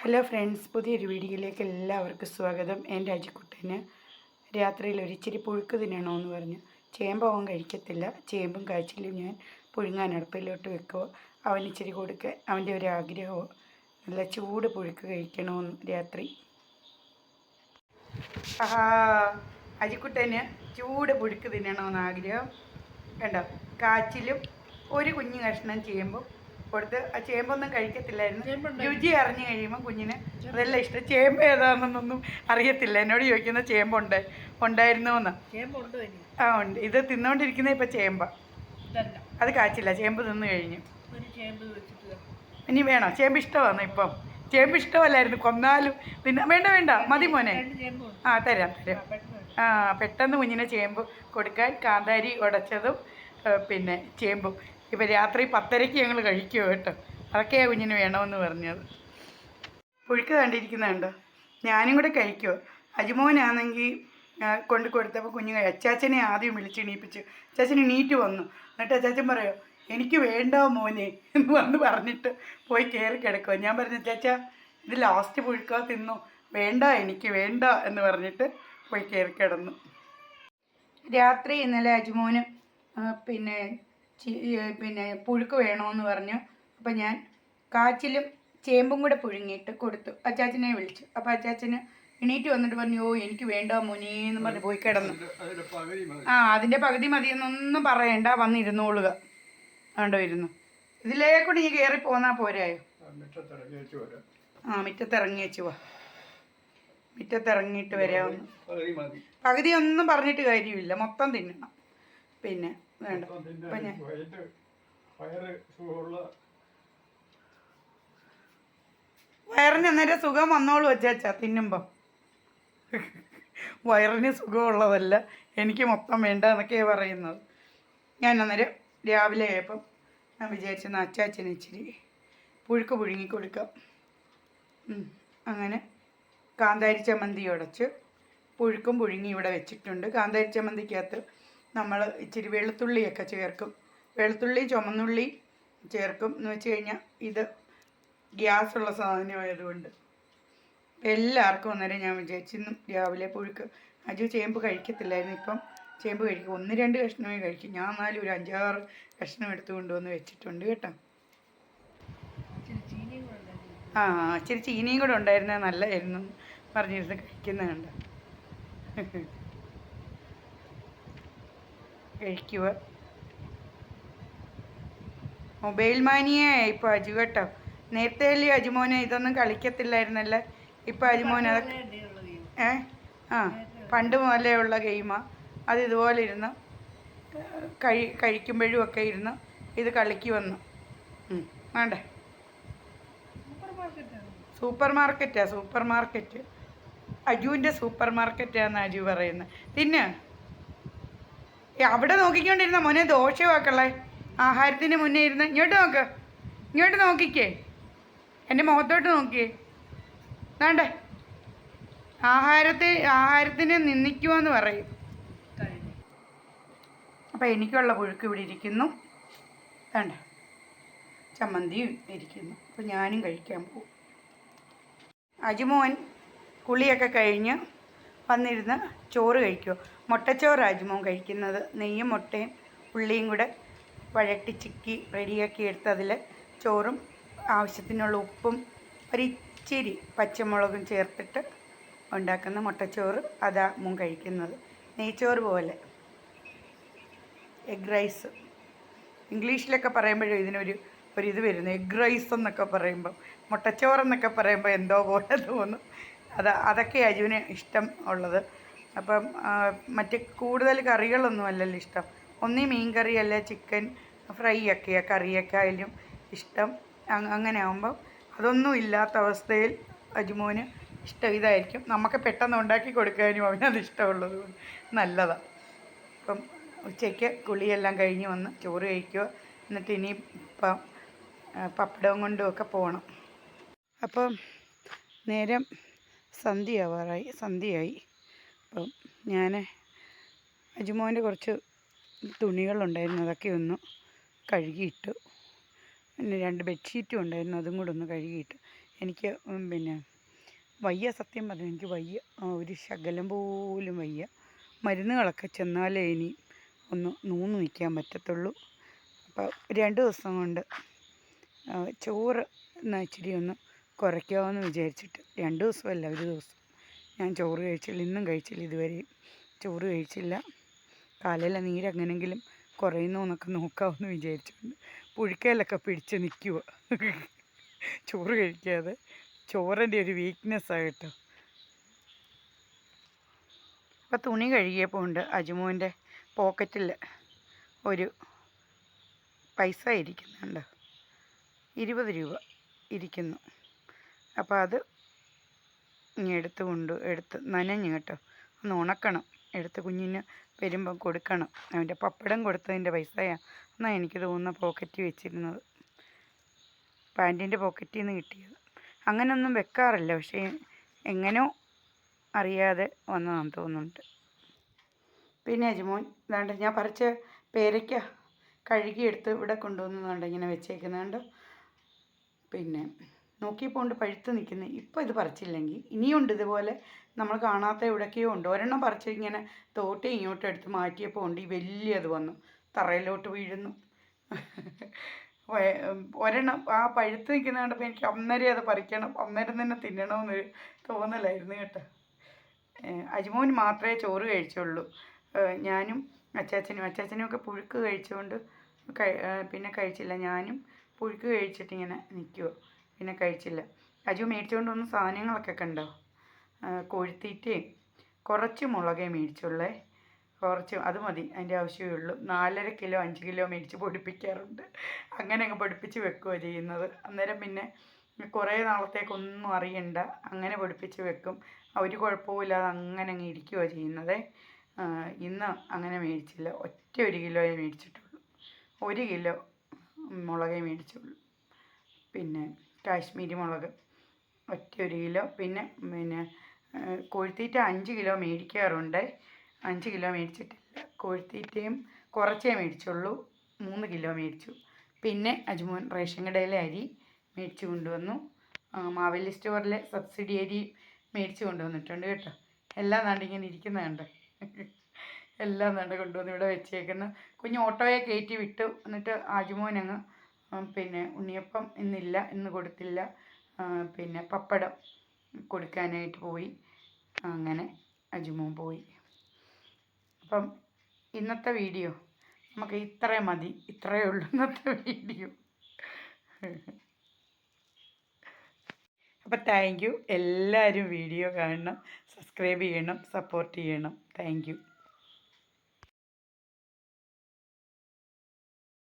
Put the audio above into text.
Hello friends, പുതിയൊരു വീഡിയോയിലേക്ക് എല്ലാവർക്കും സ്വാഗതം. എൻ്റെ അജിക്കുട്ടന് രാത്രിയിൽ ഒരിച്ചിരി പുഴുക്ക് തിന്നണമെന്ന് പറഞ്ഞു. ചേമ്പ് അവൻ കഴിക്കത്തില്ല. ചേമ്പും കാച്ചിലും ഞാൻ പുഴുങ്ങാൻ അടുപ്പിലോട്ട് വെക്കുമോ, അവനിച്ചിരി കൊടുക്കുക. അവൻ്റെ ഒരു ആഗ്രഹമോ നല്ല ചൂട് പുഴുക്ക് കഴിക്കണമെന്ന് രാത്രി. അജിക്കുട്ടന് ചൂട് പുഴുക്ക് തിന്നണമെന്ന് ആഗ്രഹം. കണ്ടോ, കാച്ചിലും ഒരു കുഞ്ഞു കഷ്ണം ചേമ്പും കൊടുത്ത്. ആ ചേമ്പൊന്നും കഴിക്കത്തില്ലായിരുന്നു. രുചി അറിഞ്ഞു കഴിയുമ്പോൾ കുഞ്ഞിന് അതെല്ലാം ഇഷ്ടം. ചേമ്പ് ഏതാണെന്നൊന്നും അറിയത്തില്ല. എന്നോട് ചോദിക്കുന്ന ഉണ്ടായിരുന്നോ എന്നാ. ആ ഉണ്ട്. ഇത് തിന്നുകൊണ്ടിരിക്കുന്ന ഇപ്പം ചേമ്പ. അത് കാച്ചില്ല, ചേമ്പ് തിന്നു കഴിഞ്ഞു. ഇനി വേണോ? ചേമ്പ് ഇഷ്ടമാണോ ഇപ്പം? ചേമ്പ് ഇഷ്ടമല്ലായിരുന്നു, കൊന്നാലും വേണ്ട വേണ്ട, മതി മോനെ. തരാം. പെട്ടെന്ന് കുഞ്ഞിനെ ചേമ്പ് കൊടുക്കാൻ കാന്താരി ഉടച്ചതും പിന്നെ ചേമ്പും. ഇപ്പം രാത്രി 10:30 ഞങ്ങൾ കഴിക്കുമോ കേട്ടോ. അതൊക്കെയാണ് കുഞ്ഞിന് വേണമെന്ന് പറഞ്ഞത്. പുഴുക്ക് കണ്ടിരിക്കുന്നുണ്ടോ? ഞാനും കൂടെ കഴിക്കുമോ. അജിമോനാണെങ്കിൽ കൊണ്ട് കൊടുത്തപ്പോൾ കുഞ്ഞ് അച്ചാച്ചനെ ആദ്യം വിളിച്ചെണീപ്പിച്ചു. അച്ചാച്ചൻ എണീറ്റ് വന്നു. എന്നിട്ട് അച്ചാച്ചൻ പറയോ, എനിക്ക് വേണ്ട മോനെ എന്ന് പറഞ്ഞിട്ട് പോയി കയറി കിടക്കുക. ഞാൻ പറഞ്ഞു, അച്ചാച്ച ഇത് ലാസ്റ്റ് പുഴുക്കാ, തിന്നു. വേണ്ട, എനിക്ക് വേണ്ട എന്ന് പറഞ്ഞിട്ട് പോയി കയറി കിടന്നു. രാത്രി ഇന്നലെ അജിമോന് പിന്നെ പുഴുക്ക് വേണമെന്ന് പറഞ്ഞു. അപ്പം ഞാൻ കാച്ചിലും ചേമ്പും കൂടെ പുഴുങ്ങിയിട്ട് കൊടുത്തു. അച്ചാച്ചനെ വിളിച്ചു. അപ്പോൾ അച്ചാച്ചന് എണീറ്റ് വന്നിട്ട് പറഞ്ഞു, ഓ എനിക്ക് വേണ്ട മോനേ എന്ന് പറഞ്ഞ് പോയി കിടന്നു. അതിൻ്റെ പകുതി മതിയെന്നൊന്നും പറയണ്ട, വന്നിരുന്നോളുക. കണ്ടോ ഇരുന്നു. ഇതിലേക്കൂടി നീ കയറി പോന്നാൽ പോരായോ? മുറ്റത്തിറങ്ങി വെച്ചു പോവാ. മുറ്റത്തിറങ്ങിയിട്ട് വരാമെന്ന്. പകുതി ഒന്നും പറഞ്ഞിട്ട് കാര്യമില്ല, മൊത്തം തിന്നണം. പിന്നെ വേണ്ട. അപ്പം ഞാൻ വയറിന് അന്നേരം സുഖം വന്നോളൂ വെച്ചാ തിന്നുമ്പം. വയറിന് സുഖമുള്ളതല്ല, എനിക്ക് മൊത്തം വേണ്ട എന്നൊക്കെയാണ് പറയുന്നത്. ഞാൻ അന്നേരം രാവിലെ ആയപ്പം ഞാൻ വിചാരിച്ചെന്ന് അച്ചാച്ചന് ഇച്ചിരി പുഴുക്ക് പുഴുങ്ങി കൊടുക്കാം. അങ്ങനെ കാന്താരി ചമ്മന്തി ഉടച്ച് പുഴുക്കും പുഴുങ്ങി ഇവിടെ വെച്ചിട്ടുണ്ട്. കാന്താരി ചമ്മന്തിക്കകത്ത് നമ്മൾ ഇച്ചിരി വെളുത്തുള്ളിയൊക്കെ ചേർക്കും. വെളുത്തുള്ളി ചുമന്നുള്ളി ചേർക്കും എന്ന് വെച്ച് കഴിഞ്ഞാൽ ഇത് ഗ്യാസുള്ള സാധനമായതുകൊണ്ട് എല്ലാവർക്കും അന്നേരം ഞാൻ വിചാരിച്ചിന്നും രാവിലെ പുഴുക്ക്. അജു ചേമ്പ് കഴിക്കത്തില്ലായിരുന്നു, ഇപ്പം ചേമ്പ് കഴിക്കും. 1-2 കഷ്ണമേ കഴിക്കും. ഞാൻ എന്നാലും ഒരു 5-6 കഷ്ണം എടുത്തു കൊണ്ടുവന്ന് വെച്ചിട്ടുണ്ട് കേട്ടോ. ഇച്ചിരി ചീനിയും കൂടെ ഉണ്ടായിരുന്നത് നല്ലതായിരുന്നു പറഞ്ഞിരുന്ന് കഴിക്കുന്നുണ്ട്. കഴിക്കുക. മൊബൈൽ മാനിയായി ഇപ്പോൾ അജു കേട്ടോ. നേരത്തെ അല്ലേ അജുമോനെ ഇതൊന്നും കളിക്കത്തില്ലായിരുന്നല്ലേ. ഇപ്പം അജുമോൻ അതൊക്കെ പണ്ട് മുതലേ ഉള്ള ഗെയിമാണ് അത്. ഇതുപോലെ ഇരുന്ന് കഴിക്കുമ്പോഴും ഒക്കെ ഇരുന്ന് ഇത് കളിക്ക് വന്നു. വേണ്ടേ, സൂപ്പർ മാർക്കറ്റ്. അജുവിൻ്റെ സൂപ്പർ മാർക്കറ്റാന്ന് അജു പറയുന്നത്. തിന്ന്. അവിടെ നോക്കിക്കൊണ്ടിരുന്ന മോനെ ദോഷമാക്കളെ. ആഹാരത്തിന് മുന്നേ ഇരുന്ന് ഇങ്ങോട്ട് നോക്കിക്കേ, എൻ്റെ മുഖത്തോട്ട് നോക്കിയേ. വേണ്ടേ, ആഹാരത്തിന് നിന്ദിക്കുമെന്ന് പറയും. അപ്പം എനിക്കുള്ള പുഴുക്ക് ഇവിടെ ഇരിക്കുന്നു. വേണ്ട, ചമ്മന്തിയും ഇരിക്കുന്നു. അപ്പം ഞാനും കഴിക്കാൻ പോകും. അജുമോൻ കുളിയൊക്കെ കഴിഞ്ഞ് വന്നിരുന്ന് ചോറ് കഴിക്കുമോ. മുട്ടച്ചോറ് അജുമോൻ കഴിക്കുന്നത്. നെയ്യും മുട്ടയും ഉള്ളിയും കൂടെ വഴട്ടി ചിക്കി റെഡിയാക്കി എടുത്ത് അതിൽ ചോറും ആവശ്യത്തിനുള്ള ഉപ്പും ഒരിച്ചിരി പച്ചമുളകും ചേർത്തിട്ട് ഉണ്ടാക്കുന്ന മുട്ടച്ചോറ് അതാ മോൻ കഴിക്കുന്നത്. നെയ്ച്ചോറ് പോലെ. എഗ് റൈസ് ഇംഗ്ലീഷിലൊക്കെ പറയുമ്പോഴും ഇതിനൊരിത് വരുന്നു. എഗ് റൈസ് എന്നൊക്കെ പറയുമ്പം, മുട്ടച്ചോറെന്നൊക്കെ പറയുമ്പോൾ എന്തോ പോലെ തോന്നും. അതൊക്കെ അജുവിന് ഇഷ്ടം ഉള്ളത്. അപ്പം മറ്റ് കൂടുതൽ കറികളൊന്നും അല്ലല്ലോ ഇഷ്ടം. ഒന്നീ മീൻ കറി അല്ല ചിക്കൻ ഫ്രൈ ഒക്കെയാണ് കറിയൊക്കെ ആയാലും ഇഷ്ടം. അങ്ങനെ ആകുമ്പം അതൊന്നും ഇല്ലാത്ത അവസ്ഥയിൽ അജുമോന് ഇഷ്ടം ഇതായിരിക്കും. നമുക്ക് പെട്ടെന്ന് ഉണ്ടാക്കി കൊടുക്കാനും അവനത് ഇഷ്ടമുള്ളത് നല്ലതാണ്. അപ്പം ഉച്ചയ്ക്ക് കുളിയെല്ലാം കഴിഞ്ഞ് വന്ന് ചോറ് കഴിക്കുക. എന്നിട്ട് ഇനിയിപ്പം പപ്പടവും കൊണ്ടുമൊക്കെ പോകണം. അപ്പം നേരം സന്ധ്യയായി. അപ്പം ഞാൻ അജുമോൻ്റെ കുറച്ച് തുണികളുണ്ടായിരുന്നു, അതൊക്കെ ഒന്ന് കഴുകിയിട്ടു. പിന്നെ 2 ബെഡ്ഷീറ്റും ഉണ്ടായിരുന്നു, അതും കൂടെ ഒന്ന് കഴുകിയിട്ട് എനിക്ക് പിന്നെ വയ്യ, സത്യം പറഞ്ഞു എനിക്ക് വയ്യ, ഒരു ശകലം പോലും വയ്യ. മരുന്നുകളൊക്കെ ചെന്നാലേ ഇനി ഒന്ന് നൂന്ന് നിൽക്കാൻ പറ്റത്തുള്ളൂ. അപ്പോൾ 2 ദിവസം കൊണ്ട് ചോറ് എന്നാൽ ഇച്ചിരി ഒന്ന് കുറയ്ക്കാമെന്ന് വിചാരിച്ചിട്ട്. 2 ദിവസമല്ല, 1 ദിവസം ഞാൻ ചോറ് കഴിച്ചില്ല, ഇന്നും കഴിച്ചില്ല, ഇതുവരെയും ചോറ് കഴിച്ചില്ല. കാലിലെ നീരെങ്ങനെങ്കിലും കുറയുന്നു എന്നൊക്കെ നോക്കാമെന്ന് വിചാരിച്ചുകൊണ്ട് പുഴുക്കയിലൊക്കെ പിടിച്ച് നിൽക്കുക. ചോറ് കഴിക്കാതെ. ചോറിൻ്റെ ഒരു വീക്ക്നെസ്സാണ് കേട്ടോ. അപ്പോൾ തുണി കഴുകിയപ്പോൾ ഉണ്ട് അജുമോൻ്റെ പോക്കറ്റിൽ ഒരു പൈസ ഇരിക്കുന്നുണ്ട്, 20 രൂപ ഇരിക്കുന്നു. അപ്പോൾ അത് ഇനി എടുത്ത് നനഞ്ഞ് കേട്ടോ, ഒന്ന് ഉണക്കണം, എടുത്ത് കുഞ്ഞിന് വരുമ്പം കൊടുക്കണം. അവൻ്റെ പപ്പടം കൊടുത്തതിൻ്റെ പൈസയാണ് എന്നാണ് എനിക്ക് തോന്നുന്ന പോക്കറ്റിൽ വെച്ചിരുന്നത്, പാൻറ്റിൻ്റെ പോക്കറ്റിൽ നിന്ന് കിട്ടിയത്. അങ്ങനെയൊന്നും വെക്കാറില്ല, പക്ഷേ എങ്ങനെയോ അറിയാതെ വന്നതാണെന്ന് തോന്നുന്നുണ്ട്. പിന്നെ അജുമോൻ ഇതാണ്ട് ഞാൻ പറിച്ച പേരയ്ക്ക കഴുകിയെടുത്ത് ഇവിടെ കൊണ്ടുവന്നുകൊണ്ട് ഇങ്ങനെ വെച്ചേക്കുന്നുണ്ട്. പിന്നെ നോക്കിയപ്പോൾ ഉണ്ട് പഴുത്ത് നിൽക്കുന്നത്. ഇപ്പോൾ ഇത് പറിച്ചില്ലെങ്കിൽ ഇനിയുണ്ട് ഇതുപോലെ, നമ്മൾ കാണാത്ത എവിടേക്കോ ഉണ്ട്. ഒരെണ്ണം പറിച്ച് ഇങ്ങനെ തോട്ടി ഇങ്ങോട്ട് എടുത്ത് മാറ്റിയപ്പോൾ ഉണ്ട് ഈ വലിയത് വന്നു തറയിലോട്ട് വീഴുന്നു. ഒരെണ്ണം ആ പഴുത്ത് നിൽക്കുന്ന കണ്ടപ്പോൾ എനിക്ക് അന്നേരം അത് പറിക്കണം, അന്നേരം തന്നെ തിന്നണമെന്നൊരു തോന്നലായിരുന്നു കേട്ടോ. അജുമോൻ മാത്രമേ ചോറ് കഴിച്ചുള്ളൂ. ഞാനും അച്ചാച്ചനും ഒക്കെ പുഴുക്ക് കഴിച്ചുകൊണ്ട് പിന്നെ കഴിച്ചില്ല. ഞാനും പുഴുക്ക് കഴിച്ചിട്ടിങ്ങനെ നിൽക്കുമോ, പിന്നെ കഴിച്ചില്ല. അജു മേടിച്ചുകൊണ്ട് വന്ന സാധനങ്ങളൊക്കെ കണ്ടോ, കോഴിത്തീറ്റയും കുറച്ച് മുളകേ മേടിച്ചുള്ളേ, കുറച്ച് അത് മതി, അതിൻ്റെ ആവശ്യമേ ഉള്ളൂ. 4.5 കിലോ 5 കിലോ മേടിച്ച് പൊടിപ്പിക്കാറുണ്ട്. അങ്ങനെ അങ്ങ് പൊടിപ്പിച്ച് വെക്കുകയാണ് ചെയ്യുന്നത്. അന്നേരം പിന്നെ കുറേ നാളത്തേക്കൊന്നും അറിയണ്ട, അങ്ങനെ പൊടിപ്പിച്ച് വെക്കും. ഒരു കുഴപ്പമില്ലാതെ അങ്ങനെ അങ്ങ് ഇരിക്കുകയാണ് ചെയ്യുന്നത്. ഇന്ന് അങ്ങനെ മേടിച്ചില്ല, ഒറ്റ 1 കിലോയെ മേടിച്ചിട്ടുള്ളൂ. 1 കിലോ മുളകേ മേടിച്ചുള്ളൂ. പിന്നെ കാശ്മീരി മുളക് ഒറ്റ 1 കിലോ. പിന്നെ കോഴിത്തീറ്റ 5 കിലോ മേടിക്കാറുണ്ട്, 5 കിലോ മേടിച്ചിട്ടില്ല. കോഴിത്തീറ്റയും കുറച്ചേ മേടിച്ചുള്ളൂ, 3 കിലോ മേടിച്ചു. പിന്നെ അജുമോൻ റേഷൻ കടയിലെ അരി മേടിച്ചു കൊണ്ടുവന്നു, മാവേലി സ്റ്റോറിലെ സബ്സിഡി അരി മേടിച്ചു കൊണ്ടുവന്നിട്ടുണ്ട് കേട്ടോ. എല്ലാം നാണ്ട് ഇങ്ങനെ ഇരിക്കുന്ന കണ്ട്, എല്ലാം നാണ്ട് കൊണ്ടുവന്ന് ഇവിടെ വെച്ചേക്കുന്നു. കുഞ്ഞ് ഓട്ടോയെ കയറ്റി വിട്ടു. എന്നിട്ട് അജുമോനങ്ങ് പിന്നെ ഉണ്ണിയപ്പം ഇന്ന് കൊടുത്തില്ല, പിന്നെ പപ്പടം കൊടുക്കാനായിട്ട് പോയി. അങ്ങനെ അജുമോൻ പോയി. അപ്പം ഇന്നത്തെ വീഡിയോ നമുക്ക് ഇത്രയും മതി, ഇത്രയേ ഉള്ളൂ ഇന്നത്തെ വീഡിയോ. അപ്പോൾ താങ്ക് യു. എല്ലാവരും വീഡിയോ കാണണം, സബ്സ്ക്രൈബ് ചെയ്യണം, സപ്പോർട്ട് ചെയ്യണം. Thank you.